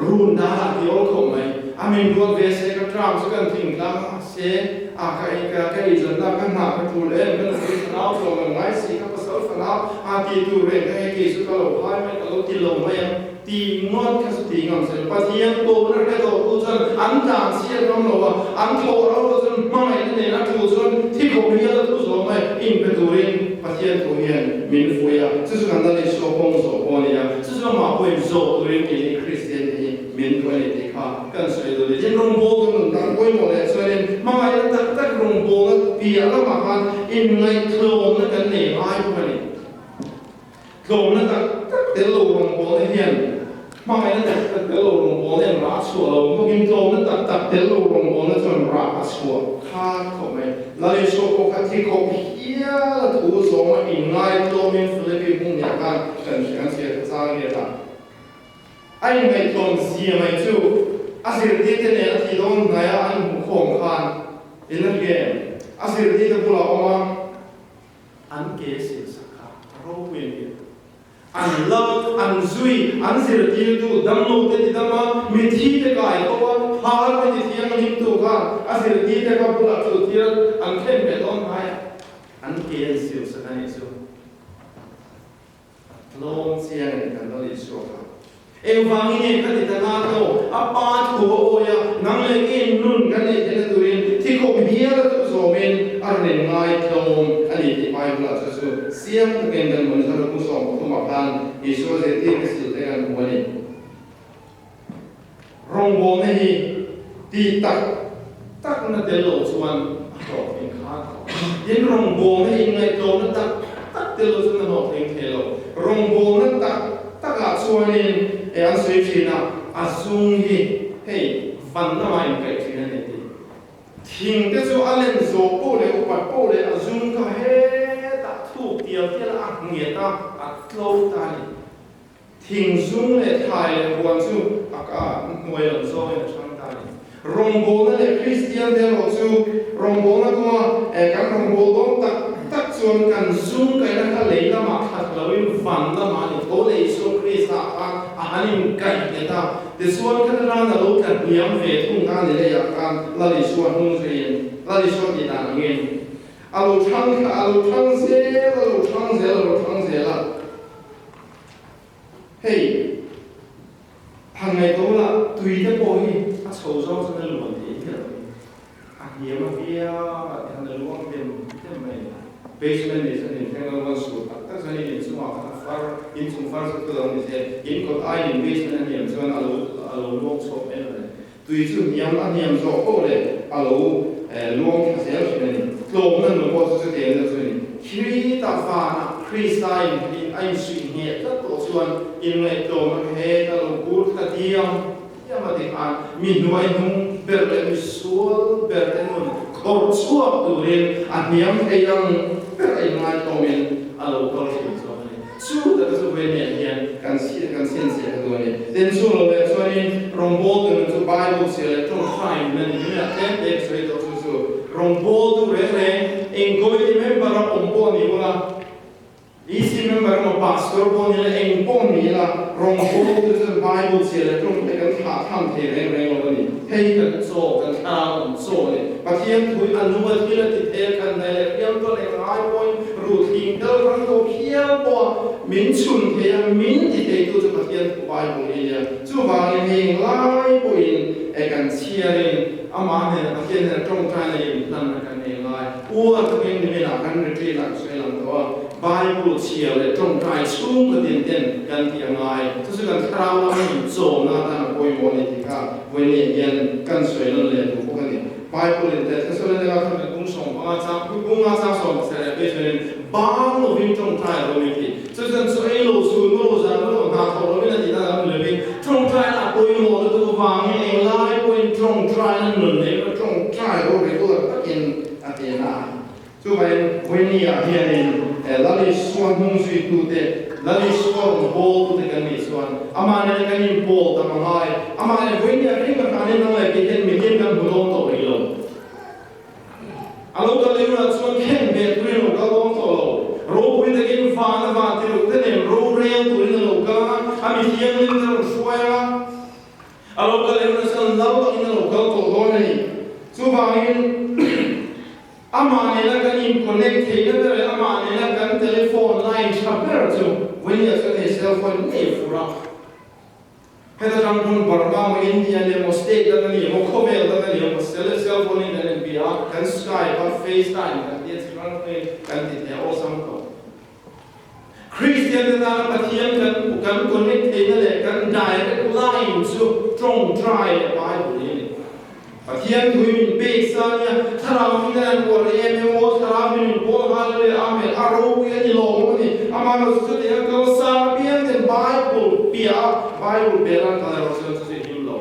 รุ่นดาที่โอ้คงไหมอามินดวงเวสก็ตรามสักกันทิ้งแล้วเสียอาใครจะนั่งกันหน้าไปทูเล่นกันที่สนามตรงนั้นไงสิครับภาษาฝรั่งอาที่ทูเล่นให้กี่สุดก็หลบหายไม่ก็หลบที่ลงไม่ยังตีงอนแค่สุดที่งอนเสร็จปะที่ยังโตนั่นแค่โตกูจนอันจางเสียน้องเราว่าอันโตเราจนไม่ได้นักทูจนที่เขาเรียนทูจนไม่อินเป็นตัวเองปะที่ยังตัวเองมินฟุยอ่ะ这是看到你说风说过的呀这是马会说ตัวเองเป็นคริสเตียนนี่มินฟุยนี่ค่ะกันสวยเลยยังรงโบกันต่างกันหมดเลยส่วนมาไอ้ตักรงโบกันปีแล้วมาพันอินไงโคลนนั่นกันเนี่ยไอ้พวกนี้โคลนนั่นตักเดลลูรงโบนี่เห็นมาไอ้นั่นตักเดลลูรงโบนี่รักชัวเราพวกนี้โคลนนั่นตักเดลลูรงโบนั่นจนรักชัวข้าเขาไม่แล้วไอ้โชคก็ที่เขาเฮียถูสองมาอินไงโคลนมินฟิลิปปินส์เนี่ยกันเสียสร้างเนี่ยละไอ้ไงโคลนเสียไม่จู่อาศัยที่เนี่ยที่โดนไงอันของขันอินเดียอาศัยที่จะพูดออกมาอันเกษตรสักการโรเวียนอันเลิศอันซุยอันเสียที่ดูดำโนเตติดำมามีที่จะกลายตัวพาไปที่ยังหิมตัวกันอาศัยที่จะกับพูดตัวที่อันเข้มเป็นต้นไม้อันเกษตรสักการนี่สุลงเสียงกันตอนนี้ชัวร์เอวังนี้กันที่ตลาดโตอาปาทัวโอยนั่งเล่นกินนุ่นกันที่เจนตุรินที่เขาเบียร์ตัวโซเมนอันเล่นง่ายตรงอันนี้ที่ไปบุญสุดเสียงเก่งกันเหมือนสารกุศลของมาพันอิสุเซติกสุดเลยกันวันนี้รองโบนี่ที่ตักนั่นเดลโลชวนหอกเป็นข้ายินรองโบนี่ไงโตนั่นตักเดลโลชวนหอกเป็นเทโลรองโบนั่นตักอาชวนนี่อันสุดที่น่ะอาซุงฮีเฮ้ยฟันน้ำมันเกิดที่นั่นเองทิ้งแต่จู่อันเล่นโซ่โป้เลยอุปโป้เลยอาซุงก็เฮ้ตัดทุกเดียวที่ละเงียตาอัดโลตาลีทิ้งซุงเลยถ่ายเลยบวนจู่อากาศมวยหลังโซ่เลยช่างตาลีรองโบนั่นเลยคริสเตียนเดลโลจู่รองโบนั่นก็การรองโบต้องตักชวนกันซุงกันนั่นก็เลยละมาขัดเราอินฟันละมานี่โตเลยสุคริสต์อันนี้ไก่เนี่ยตาแต่ส่วนกันเราเนี่ยเรากันเยี่ยมเวทุงกันเลยอยากกันเราดิส่วนหุ่นเรียนเราดิส่วนที่ต่างเงินเราทั้งเสียละเฮ้ยพังไงตัวละตุยจะโป้ยอาโชว์โซ่จะไม่หลุดดีเท่าไหร่อันนี้มาเบี้ยอันนี้ล้วงเป็นbasement is an internal school. That's why in some far so in got I in basement and so allow long so anyway. To you young and young so allow long self and long and was to the end of it. Three Tafana, Christine in I see here, that was one in my dome head, allow good Katiam, Yamatikan, Midway, Berlin Soul, Berlin, Court Swap to him, and young a young. Very much going allow politics on it. So that is when you can see it. Then so that's when from both to Bible say don't find many attempts to from both to read and go remember on Bonnie. Easy member of pastor Bonnie and Bonnie from both to the Bible say don't take a time to take a soul and town and so on. But here to another ability take and the point routine the run here for min chun here min to the Bible here. So while in lie in a can chiarin ama ne na kien na trong trai nei nan na kan nei lai ua ka ken ni na kan retreat la sai lam to Bible chia le trong trai chung ka tin ten kan ti angai tu su kan trao la ni zo na ta na poi mo ni ti ka wen ni yen kan sai lo le tu ko ni Bible in that so le na kan kung song pa cha kung nga cha so sa le pe chen ba lo vin trong trai lo ni ti so san so ai lo su lo za lo na tho lo ni na ti na le vin trong trai la poi mo lo tu wang ni lai poi trong trai na nun le ko trong trai lo le tu ka in atena so when ni a hian lali suan hung sui tu te lali suan bol tu te kan ni suan amane kan in bol ta mangai amane when ya ring kan ane na le ke mi ken kan bulong to ilo alo ka le na suan ken be tu no ka long to lo ro pui te kin fa na va ti lu te ne ro re tu ni lo ka ami hian ni na suaya alo ka le na suan lau to ni lo ka to do ni su ba in amane la kan in connect he na be amane la kan telephone line chaper chu when ya sa cell phone ne fura heda jang kun barma mo india le mo state da ni mo khobel da ni mo cell phone ni da ni bia kan skype kan facetime kan ye strong kan ti te awesome ko Christian da pathian kan connect he na le kan direct line chu trong try Bible ni Pathian thui min pe sa nia tharau min nan ko re me mo tharau min bol hal le ame aro ya ni lo mo ni ama no su te ka sa pian den Bible pia Bible beran ka ro so se him lo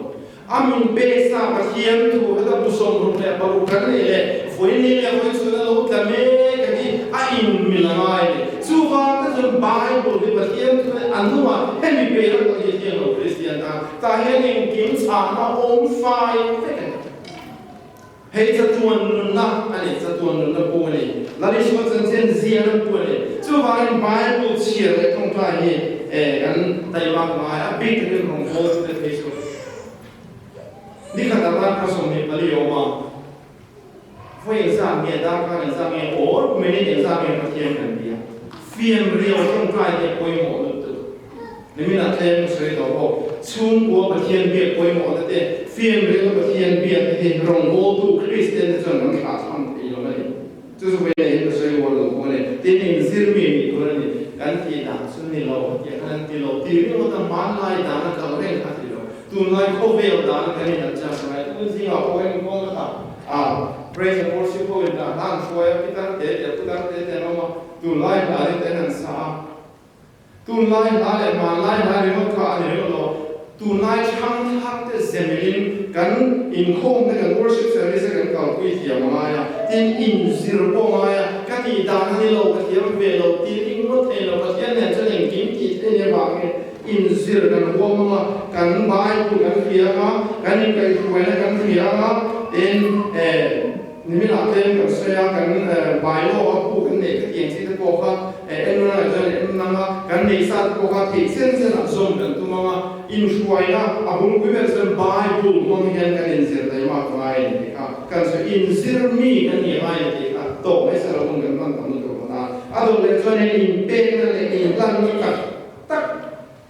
amin pe sa pathian thu da bu som ru le baru kan le foi ni le foi su da lo ta me ka ni a in milangai su va ta Bible de pathian thu anua he mi pe ra ka ni lo Christian ta he ni kim sa na om fai Hei satuan nunna ani satuan nunna puni lari shwa chen zia na puni chu ba in Bible chia le tong ta hi kan tai ma ma a big the rong ho the Facebook ni ka ta ma ka som ni pali yo ma foi sa me da ka ni sa me or me ni sa me pa tien kan dia fiem rio tong ta ye koi mo lu tu ni mi na tem soi do ho chung bo pa tien be koi mo da te phiền với các thiên biệt thì rồng vô tu Christian cho nó khá thầm thì nó này chứ không phải là xây vô lục của này tên hình riêng mình của này cái thì đã xuân thì lâu thì cái thì lâu thì nó tầm bán lại đã nó cầu lên khác thì lâu tu nói không về đã nó cái này là chắc phải tu gì học của anh con nó praise and worship của mình là đang xuôi cái tăng tế nó mà tu nói là đến tên là sao tu nói là để mà nói là để nó cả để nó tunai chang thak te zemelin kan in khom te kan worship service kan kal pui thiam maya tin in zir po maya ka ti dan ni lo ka thiam ve lo tin in mo the lo ka thian nen chen kim ti te ne ba nge in zir kan ho ma kan bai pu kan khia ma kan in kai khoi na kan khia ma tin ni mi la ten kan saya kan bai lo pu kan ne ka tiang si te ko kha en na chen na kan nei sa ko kha thi sen a zom kan tu ma in shuaina abun kuiber sen Bible mong hian kan in zir dai ma kai ni ka kan so in zir mi kan ni ai ni ka to mai sa ro kan man tam to na ado le chone in pe na le in lan ni ka tak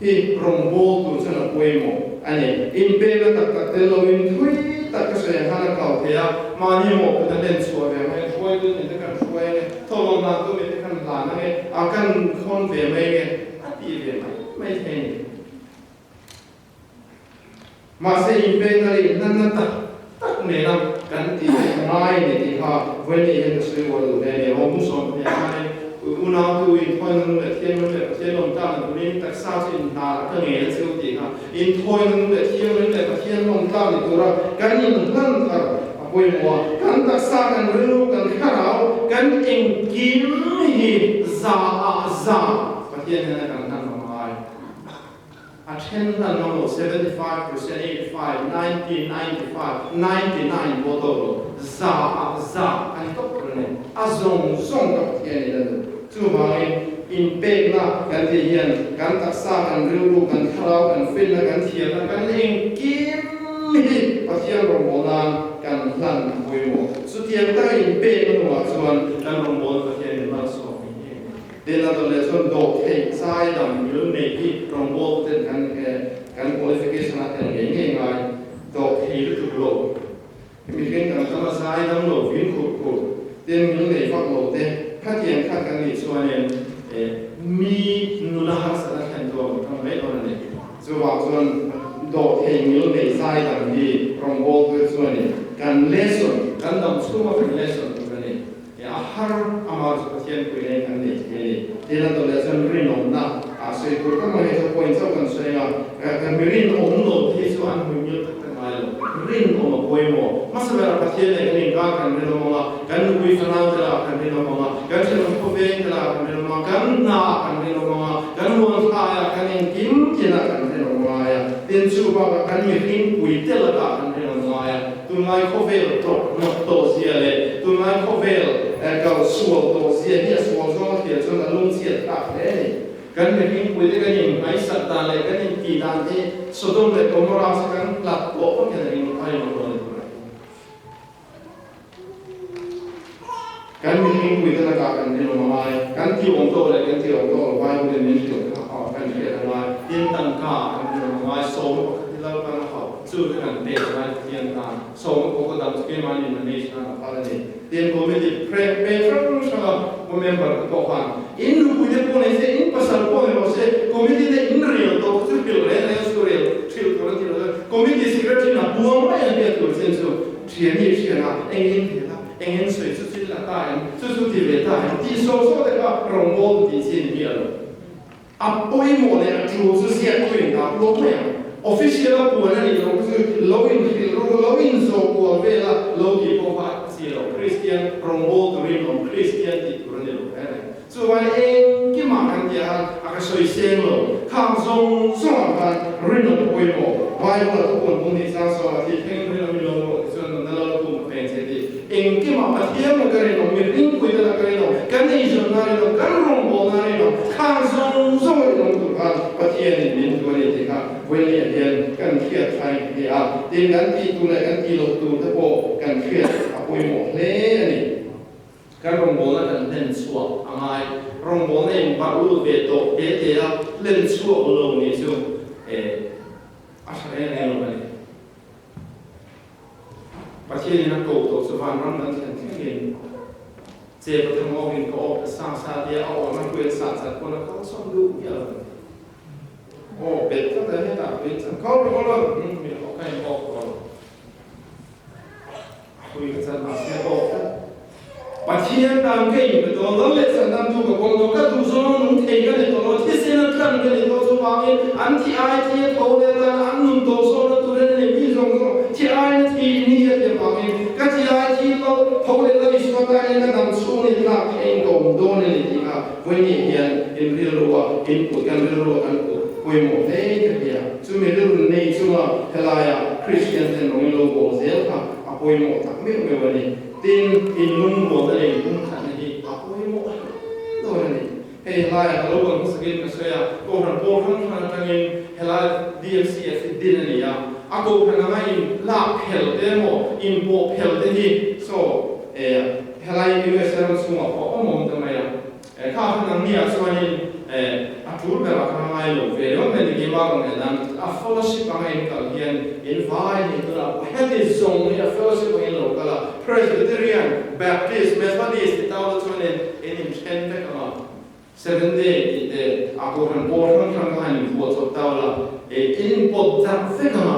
hi rong bo tu sana poi mo ani in pe na tak tak te lo in thui tak ka se hana ka thea ma ni mo ka den chua ve mai choi tu ni kan choi ne to lo na tu me kan la na ne a kan khon ve mai ne a ti ve mai the ni mà sẽ in bên này nên tất này là cần thì ngay để thì họ với này hiện sự của người này họ cũng sống thì ai u nào tu in thôi nên để thiên long ta là tụi tất sao thì là cái nghề siêu thì ha in thôi nên để thiên long ta thì tụi ra cái gì cũng thân thật vui mùa cái tất sao cái rưu cái khá áo cái in kim hi za và thiên này là cái attendance number 75%, 85, 90, 95, 99 botolo. Za, anh tốt rồi này. Azong các thiên này là chú bảo in big na kan thi hian kan taksa kan riu kan kharau kan fin na kan thiam na kan eng kim hi pathian romonan kan hlan boimo su tiam ta in big no chuan kan romon pathian na so de la do le son do thei sai dam yul ne hi rombol ten kan qualification at ngai do thei hi tu lo mi ken kan kama sai dam lo vin khu ten mi nei fak lo te kha tian kha kan ni chuanen mi nuna har sa khan to kam mai on ne chu wa chuan do the mi nei sai dam hi from bol tu chuan kan lesson kan dam chu ma kan lesson tu ne ya har amar pathian ku nei kan ni tena to lesson rin on na a sei kur ka ma he point so kan sei nga kan mi rin on no thi chuan hu mi rin o ma poi mo masabera pathian le rin ka kan rin o ma kan kui fana tela kan rin o ma kan chen ko ve tela kan rin o ma kan na kan rin o ma kan won tha ya kan in kim kina kan rin o ma ya tin chu ba kan mi rin kui tela ka kan rin o ma ya tu mai ko ve to no to sia le tu mai ko ve ka suo to sia ni suo zo ke chon na lung sia ta le kan mi rin kui de kan in mai sa ta le kan in ti dan de Sodom le Gomorrah sa kan lat ko kan rin ai mo kan mi rin kui de ka kan rin o ma ya kan ti on to le kan ti on to vai ko le ni to kan ri da ma tin tan ka kan rin o ma so mo ti la kan ha chu kan de ma tin ta so mo ko da ke ma ni ma ni sa pa le tin ko me di pre from sa ko member ko ha in lu kui de ko ne se in pasal ko ne se ko me di de in real to chu bil le ne so real thil ko ti la ko me di secret na buang ma ya be to sen so thia ni thia na engin sui chu chu la ta chu ti le ta ti so de ka rong bo ti chin ni lo a poi mo ne chu chu sia ko in da lo me official bu na ni lo chu lo in so ko ve la lo ki ko fa si lo Christian rong bo to rin on Christian ti ko ne lo so wa en ki ma kan ya a ka soi sen lo khang song so kan rin no poi mo vai mo ko ko ni sa so ti theng rin no lo so na lo ko pen che ti en ki ma pathian mo kare no mi ring ko da kare no kan ni jo na no kan rong bo na no khang song so no ko ka pathian ni min ko ni ti ka wen ni hian kan khia thai ni a tin kan ti tu le kan ti lo tu ta po kan khia a poi mo le ni kan rong bo na kan len suwa angai rong bo na in ba lu ve to e te a len suwa lo ni chu a sa ne lo ni pathian na ko to so van ram nan chen thing je pa thang o in ko sa dia o na ku sa ko na ko som lu ya o bet ta da he ta bet ko lo mi o kai ko ku i sa na se ko pathian tam ke in to lo le san tam tu ko to ka tu so nu the ga le to lo thi se na kan ga le to so ba an ti ai ti to le ta an nu to so na tu le ne mi zong so ti ai ti ni ya te ba ka ti ai ti lo to le la mi so ta ne na dam su ni la ke ko do ne ni ti ka wen ni hian in ri ro wa in pu kan ri ro an ko ko mo le ke ya chu me ru nei chu ma hela ya Christian den no lo go zel ka a ko mo ta me wa ni tin in lung mo ta le lung khan ni a ko mo do ni he la ya lo ko sa ke ka so ya ko ran po ran khan ta in hela DMCF din ni ya a ko khan ma in la phel te mo in po phel te ni so hela in US ran su ma po mo ta ma ya ka khan ni a so ni a tur be la khan mai lo ve lo me ni ma ko nan a fellowship ma in ka hian in vai ni to la head is zone ni a fellowship in lo ka la Presbyterian Baptist Methodist ta lo so ne in chen te ka 7 day de a ko ran po ran khan ka ni po so ta la in po jam fe ka ma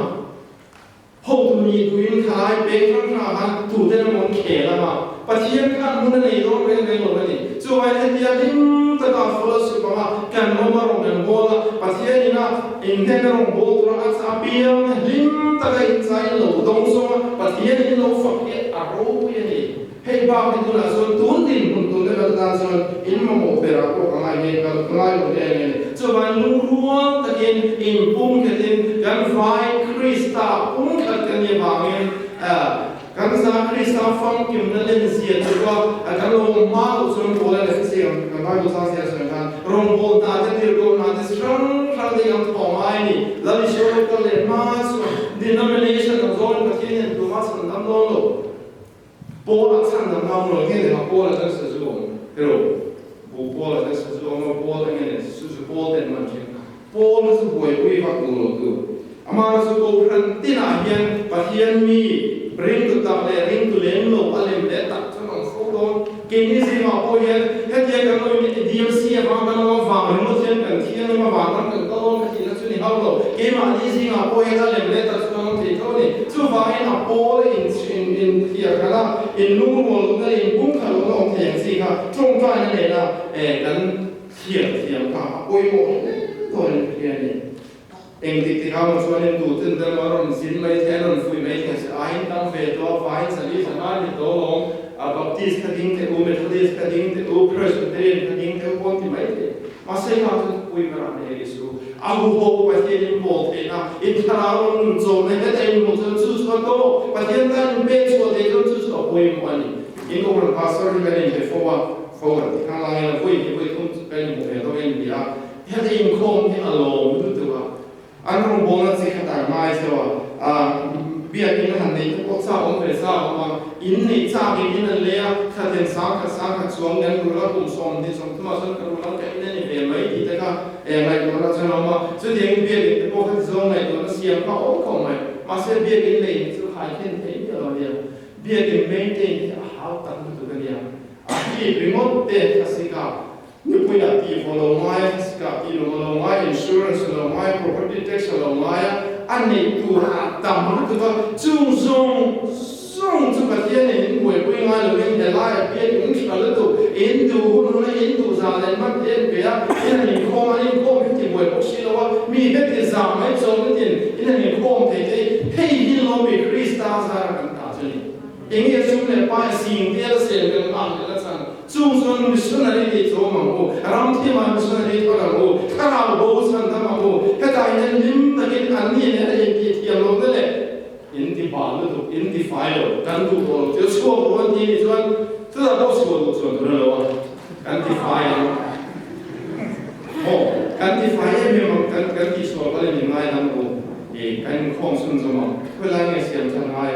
ho tu ni tu in khai pe khan ha tu de na mon khe la ma pathian khan mun nei lo re lo ni so ai he dia lim ta ka fellowship ma kan no ma ro kan bo la pathian ni na in de na ro bo tu ra sa piam lim ta ka in sai lo dong so pathian ni lo fa ke a ro ye ni hei ba ni tu na so tun din kun tu de la so in ma mo pe ra ko ka mai ne ka lai lo de ne so ban lu ruang ta in pum ke din kan vai Krista pum ka kan ye ba ngen kan sa Krista fam kim na len sia tu ka kan lo ma lo so ko la le sia kan ba lo sa sia so kan rong bo ta te dir ko na te strong de am to mai ni la li so ko le ma so denomination of zone ka tin tu ma san dam lo bo la san dam ma lo ke de ma bo la ta sa zo pero bo la ta sa zo ma bo la ne su su bo de ma chen bo la su bo e va ko lo tu a amana so ko pran tina hian pathian mi ring tu ta le ring tu lem lo alem le tak chon so don ke ni si ma ko hian hetia kan lo ni DLC ma kan lo wa ring lo chen kan thian ma wa kan kan ko ka ti na chu ni hau lo ke ma ni si ma ko hian alem le tak chon ti tho ni chu wa in a po in here kala in lu mo na in bung kha lo no thian si ka chong ka ni le la kan thiam ka oi mo to ni hian ni eng ti ti ha mo chuan in du tin da ma ron sin mai the ron fui mai the sa in tam ve to fa in sa li sa na ni to long a baptist ka ding te u methodist ka ding te u presbyterian ka ding te u kon ti mai te ma se ha tu pui ma ne yesu a hu ho pa te in mo te na in thara ron zo ne te te mo chu chu so to pa te ta in be so te chu chu so pui mo ani in ko ron pastor ni ben te fo ti ka la ya pui tum ben mo he to en bia he te in khom he a lo tu tu anh không muốn là gì cả tại mai rồi bây giờ cái hành này cũng sao ông về sao mà in này sao cái in này lẽถ้าเดินsáng cả xuống đến rồi là cùng xong thì xong mà xong rồi là cái này về mấy thì tất cả này rồi là cho nó mà chứ thì bây giờ cái bộ phận giống này rồi nó xiêm nó ổn không mày mà sẽ bây giờ cái này chứ hai thiên thế rồi bây giờ cái mấy cái hảo tận tụi cái này cái remote để cái gì cả nếu bây giờ thì follow my cả thì follow my insurance follow my property tax follow my anh này tu hạ tầm tu vào chung chung cái thiên này người bây giờ là bên để lại biết những cái là tu in tu hôm nay in tu ra lên mắt đến bây giờ in này không thì người bác sĩ đó mi biết thì giảm mấy chỗ cái tiền in này không thì hey in lo mi Krista ra cái ta chứ này in cái chung này phải xin tiền xem cái ăn cái là sao chung chung missionary đi chỗ mà cô ram thì mà missionary thôi là cô cái nào bố sang thăm mà cô cái đại nhân lim là cái anh này là cái tiền luôn đấy in thì bảo nó thuộc in thì phải rồi căn tu rồi chứ số của anh thì cho tức là đâu số của cho nó rồi căn thì phải căn thì phải em mà căn thì số cái này mình ngay làm cô thì căn không xuân cho mà cái này nghe xem thằng ai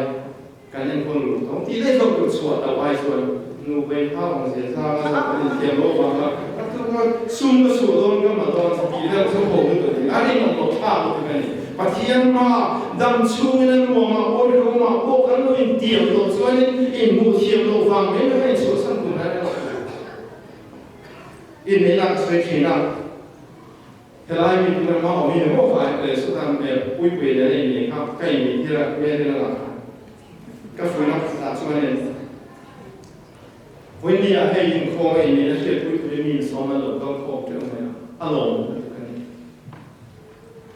căn nhân con lụt không thì đây không được số tàu ai số nu bên thaoของเสียซ่าแล้วก็เตรียมโลกมาแล้วทุกคนซุ่มก็สู่โดนก็มาโดนสกีเรื่องสมบูรณ์ตัวนี้อันนี้มันหลบภาพตัวนี้ปะเทียนมาดำชูนั่นหัวมาโอ้ยหัวมาโอ้กันนู่นเดี่ยวตัวส่วนนี้อินมูเทียมโลฟังไม่ให้สูสันตุนอะไรอินนี้นักสวยขีนักแต่ลายมีตัวมาเอามีหัวไฟเลยสุดท้ายแบบปุ้ยเปย์อะไรอย่างเงี้ยครับใกล้มีที่ละเวทีละก็ฟื้นนักศึกษาส่วนนี้วันนี้ให้ยินโค้งอย่างนี้นะเชื่อคุยมีสองมาหลบต้องโค้งเรื่องอะไรอารมณ์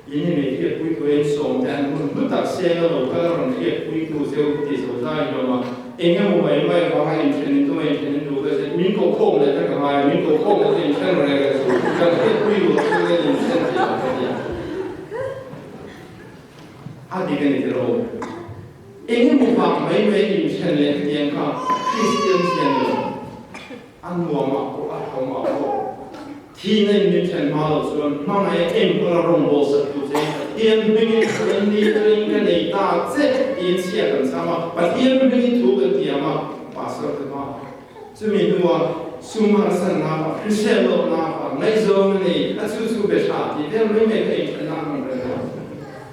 ยินดีเชื่อคุยสองแต่มันตัดเสียงเราก็เราเชื่อคุยเซลล์ที่สุดท้ายเรามาเองก็ไม่ฟังให้อินเทอร์เน็ตตัวเองดูก็จะมีโค้งเลยถ้าเกิดมามีโค้งแล้วอินเทอร์เน็ตก็จะการเชื่อคุยเราก็จะอินเทอร์เน็ตอะไรกันนี่เราเองก็ฟังไม่อินเทอร์เน็ตยังก็คริสเตียนเสียงเราอันวัวมาโอ้อันเขามาโอ้ที่ในมิเชนมาเราส่วนน้องไอ้เอ็มก็ร้องโบสถ์ตัวเองเอ็มเป็นคนนี้เป็นกันในตาเจ็ดอินเสียกันซ้ำแต่เอ็มเป็นถูกกันเดียมาภาษาตัวมาจะมีตัวสุมาสันนาคริสเตียนโลนาในโซนนี้อาชูเบชาที่เอ็มไม่เป็นเองนะมันเป็น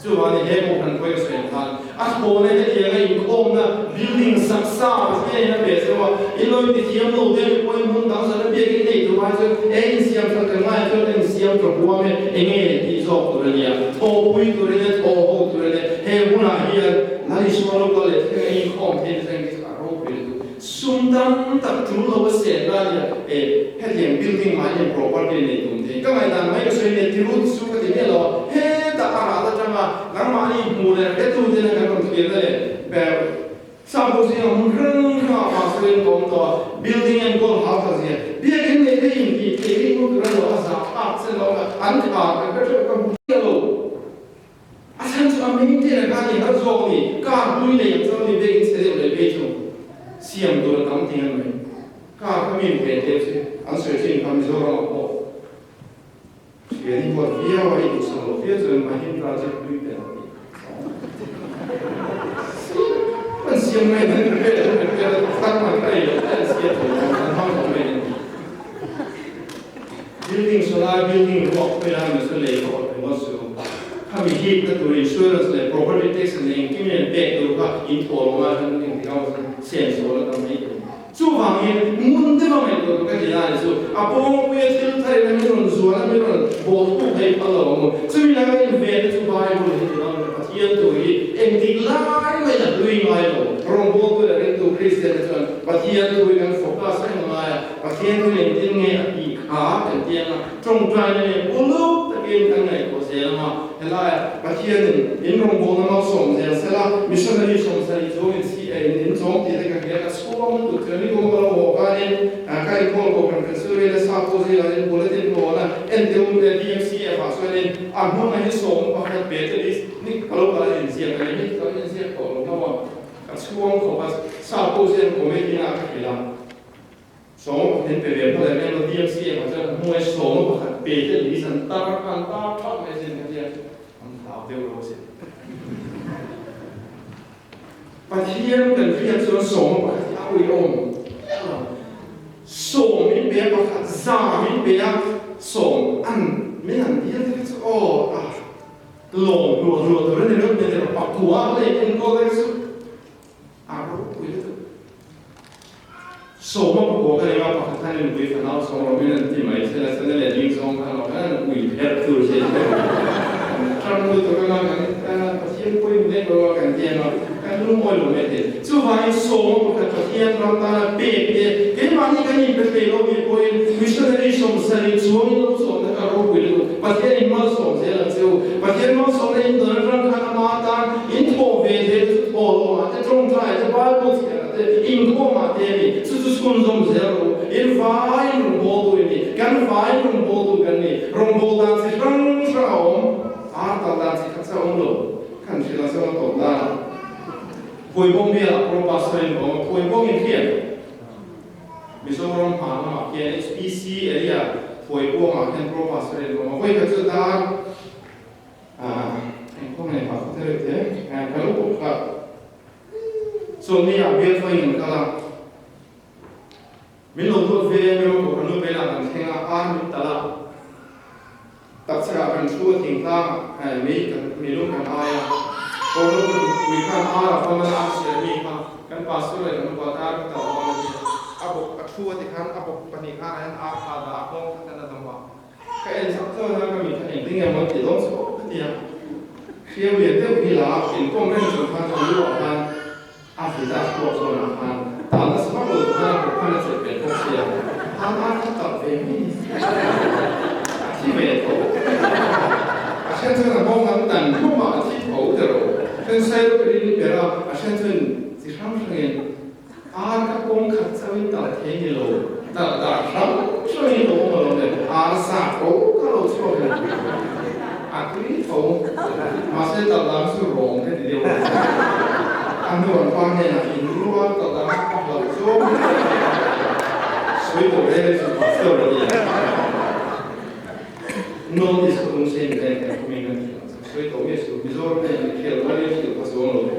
จู่วันนี้เอ็มก็เป็นคนเสียงทันอันโบเนี่ยที่ยังไงอีกคนนะ building สักษาที่ยังเบสว่าอีโลที่เทียมโลเดลคนมุ่งตั้งใจเบียกันในตัวว่าจะเอ็งเสียมสักง่ายจนเอ็งเสียมจบว่าเนี่ยเอ็งที่ชอบตัวเนี่ยโอ้ปุยตัวเนี่ยโอ้โหตัวเนี่ยเฮ้หุ่นอะไรนั่นอิสมาโลก็เลยเอ็งคอมเพลย์เซ็งที่การรู้ไปดูสุดท้ายตัดทุนเราเสียได้เนี่ยแค่ยัง building มายัง property ในตรงนี้ก็ไม่นานไม่ก็ช่วยเนี่ยที่รู้สุดก็ที่เนี่ยเราเฮ้แต่อะไรจะมาหลังมานี่มูเลยแค่ตัวเนี่ยกันคนเดียวเลยแบบสามคนเนี่ยมันเรื่องข้าวมาซื้อของตัว building and gold house เนี่ยเบี้ยกันเนี่ยได้ยินที่ที่มันก็เรื่องว่าสามารถเส้นเราอันขาดก็จะก็เบี้ยเราอาจารย์จะไม่ได้ในการที่เขาโจมตีการลุยในอย่างเช่นนี้เบี้ยกันเสียเลยเบี้ยชงเสียงตัวตั้งที่นั่นเลยการเขามีเป็นเด็กสิอันเสียจริงเขาไม่โจมเราโอ้เสียที่ว่าเบี้ยว่าอีกสองเบี้ยจนมาเห็นเราจะลุยเป็นมันเสียงไม่เหมือนเป็นตั้งมันไปแต่เสียงของมันห้องของมัน building solar building บอกเวลามันสลายก็เป็นว่าสูงถ้ามีที่ deep to insurance le property tax le income back to ka in forma kan in house sense wala tam mai chu wangin mun de ma mai to ka ya so apong we still thai na mi ron zuala mi ron bo tu hai palo mo chu mi na in ve to buy mo ni na ka tian to i en di lai mai na lui mai lo ron bo to le to christian ton pa tian to kan focus ai mai pa tian to le tin nge i kha kan tian na trong trai ne bo lu ta gen kan ngai ko se ma helai pa tian in ron bo na ma som se sela missionary som sa i zo in si in zo ti ka ka school to training ko lo ka in ka i ko ko kan su le sa ko se la in bulletin ko na en de um de DMC fa so le a mo na som pa ka be te ni ka lo ka in si ka ni ka in si ko lo ka wa ka school ko pa sa ko se ko me ni na ka ki la so en pe be pa le no DMC fa so mo e so pa ka be te ni san ta kan ta pa me sin ka dia am ta de lo se pa thiên cần phiền cho sống và áo quỳ ôm sống mình bé và khát già mình bé sống ăn mình ăn đi ăn thì ô lồng lùa từ đây đến đây là bạc thua lấy em có đấy chứ đâu quỳ được sống mà có cái này mà bạc thay nên quỳ phải nào sống rồi mình thì mấy sẽ là đi sống cái nó cái quỳ hết từ thế trong người tôi nói cái thiên quỳ mình có cái tiền nó kan lu moi lo mete chu vai so ko ka thian ram ta pe pe ke ma ni kan ni pe pe lo mi ko in missionary som sari chu ni lo so na ka ro ku lu pa thian in ma so se la chu pa thian ma so le in do ran kha ma ta in tho ve de o lo ma te trong trai te ba ko se la te in ko ma te ni chu chu skun zom se ro in vai rum bo do ni kan vai rum bo do kan ni rum bo dan se rang sha om a ta dan se ka sa om lo kan se la so to da Pui bông bia là pro pastor có pui bông in kia, ví dụ trong hàng mà kia HPC area pui bông mà kia pro pastor có pui cái thứ ta anh không này bảo thế cái lúc cũng gặp, số này à biết thôi nhưng mà là mình luôn thôi về mình luôn cũng luôn về là mình thấy là mình ta là tập sẽ là mình chua tiếng ta mình luôn cần ai kalau we can arah pada asia ni kan pastor yang membuat kita orang abu atua tekan abu pernikahan ada aku kan ada tambah kayak sakit lah kami kan yang tinggal mau tidur so ketia dia biar bila in konferensi kan kalau kan Afrika kuat soalnya kan tanah semua kan bukan seperti Asia tanah tetap feminis si betul Asia tu nak bangun dan cuma si tahu terus kan saya beri beberapa asyik tu si samsungin agak kong kacau tak tinggi lo tak samsungin lo malu deh asal kalau cuma aku itu masih tak langsung rong kan dia anu orang ni nak luar tak langsung所以我这是pastor dia no discusión dengan kami所以我也是比如说呢，去哪里去pas orang lo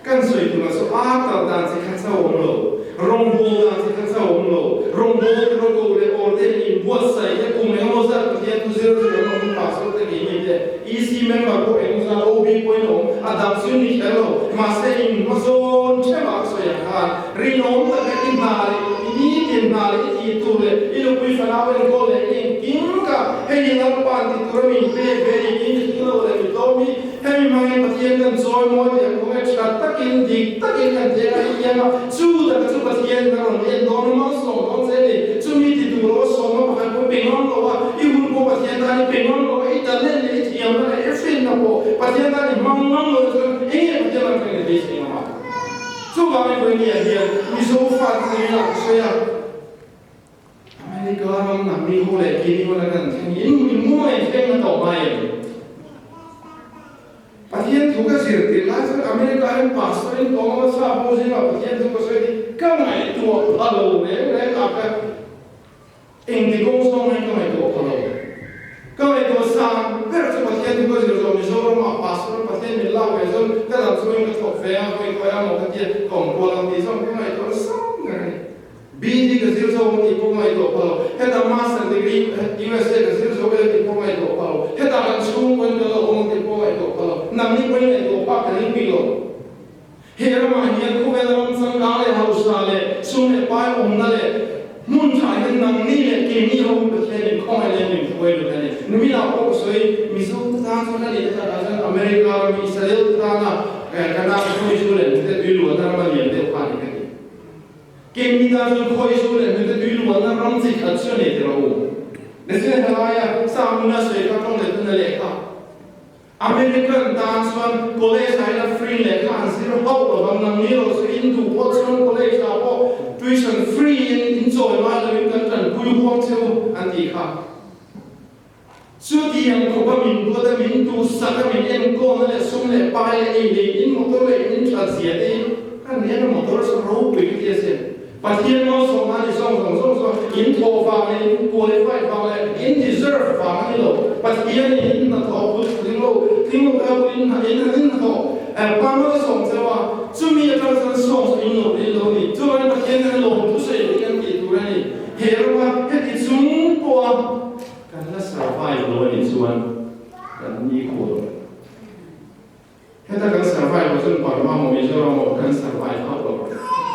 kan so itu masuk akal dan si kan sa orang lo rombol dan si kan sa orang lo rombol le orden in buat saya como hemos dado dia tu zero no paso de ni de easy member ko en usa ob ko no adaptación ni hello mas in mazon chema so ya kan rinom ta in mali ni in mali itu le ilo pui falava en gole in kinka he na panti turmi pe in lo le domi he mai patien kan so mo de ko takin dik takin kan dia ia ma sudah tu pasien kan dia don ma so don se ni cumi ti tu ro so ma kan ko pengon lo wa ibu ko pasien tani pengon lo ita le le ti ia ma e fin na ko pasien tani mang lo so e pasien kan dia si ma so ba me ko ni dia ni so fa ni la so ya Amerika orang nak mi ko le ki ni ko la kan ni mo e fe na to mai Pasien juga sirti lah, Amerika yang pastor yang kau masa apa sih lah, pasien juga sih, kamu itu kalau ni apa, ini kosong ni kamu itu kalau itu sam, berarti pasien juga sih kalau misalnya orang pastor pasien bilang besok, kalau semua yang kita faham, kau yang mau kerja, kau pulang di sana, kamu itu sam ni. BD ke sih so ni kamu itu kalau, kita master degree USA ke sih so ni kamu itu kalau, kita langsung pun kalau hera ma hian ko vel ram sang ga le house na le sum le pai om na le mun thai hen nang ni le ke ni ho pe the ko le ni ko le ne mi na ko soi mi su ta so na le ta ga America mi Israel ta na kana ko ju le te bi lu na ma le te pa ni ke mi da so ko ju le te bi lu na ram si kha chu ne te ro ne se ha ya sa mu na se ka tong le tu na le ka American dance one college I have free le kan zero ho lo bang nang ni lo so into Watson college a po tuition free in joy ma lo in kan pu huang cheu an ti kha su ti yang ko ba min ko da min tu sa ka min en ko na le sum le pa le le in mo to le in tra sia e kan ne mo to so ro pu ki se pa thiên no so ma ni so in tho fa le in qualify fa le in deserve fa ni lo pa thiên ni in na tho pu ting lo ka in na in tho pa no so se wa chu mi ta so in lo ni chu ma pa thiên na lo tu se ni kan ki tu ni he ro wa he ti chung po kan la survive lo ni chuan kan ni ko he ta kan survive lo chun pa ma mo mi so mo kan survive ha lo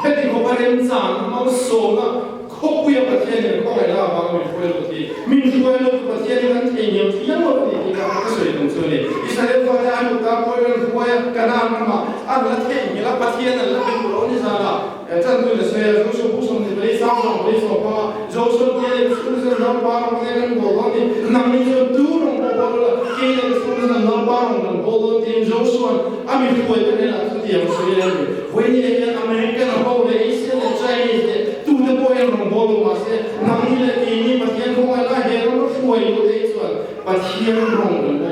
he ti ko pa ren chan ma so na ko pu ya pa thiên ni ko la ba mi ko lo ti min ko lo pa thiên kan the ni ti ya lo ti ka ka so ni tung so ni Israel fa ja lu ka ko lo ko ya kana ma a la the ni la pa thiên na la bin lo ni sa la chân tôi là xe dấu số bút xong thì lấy sao rồi lấy số qua dấu số kia là số là nó ba nó cái nó bỏ con thì nằm đi cho tú nó bỏ con là kia là số là nó ba nó bỏ con thì dấu số à mình tuổi cái này là số tiền số này với như là American nó bỏ đấy sẽ là Chinese tu nó bỏ nó bỏ luôn mà sẽ nằm đi là gì như mà tiền không ai là hết nó tuổi nó đấy số mà tiền nó bỏ luôn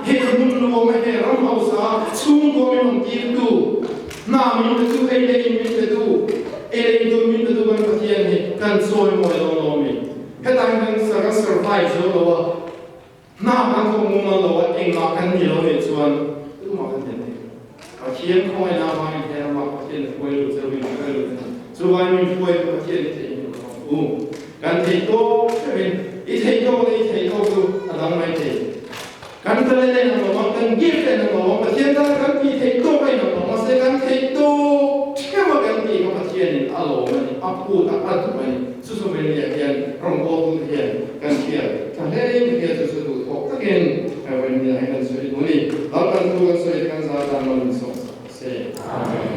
hết mình luôn mà hết nó hậu sa xuống có mình không tiền tu na min tu ai le min tu min tu ban pathian ni kan soi mo lo mi hetang kan sa survive zo lo na kan ko mu ma lo eng ma kan ni lo ni chuan tu ma kan ni pathian ko ai na ma ni he ma pathian ko lo zo mi ka lo zo wa mi ko ai pathian ni te u kan te to min I te to tu adang mai te kan tele le na mo kan gift le na mo pathian ta kan pi te to ai na mo se kan te to che ma kan pi ka pathian ni alo ni apu ta at mai su su me ni hian rong ko tu hian kan kia ta le ni kia su tu ko ta gen ai wen ni ai kan su ni al kan tu kan su kan za ta no ni so se amen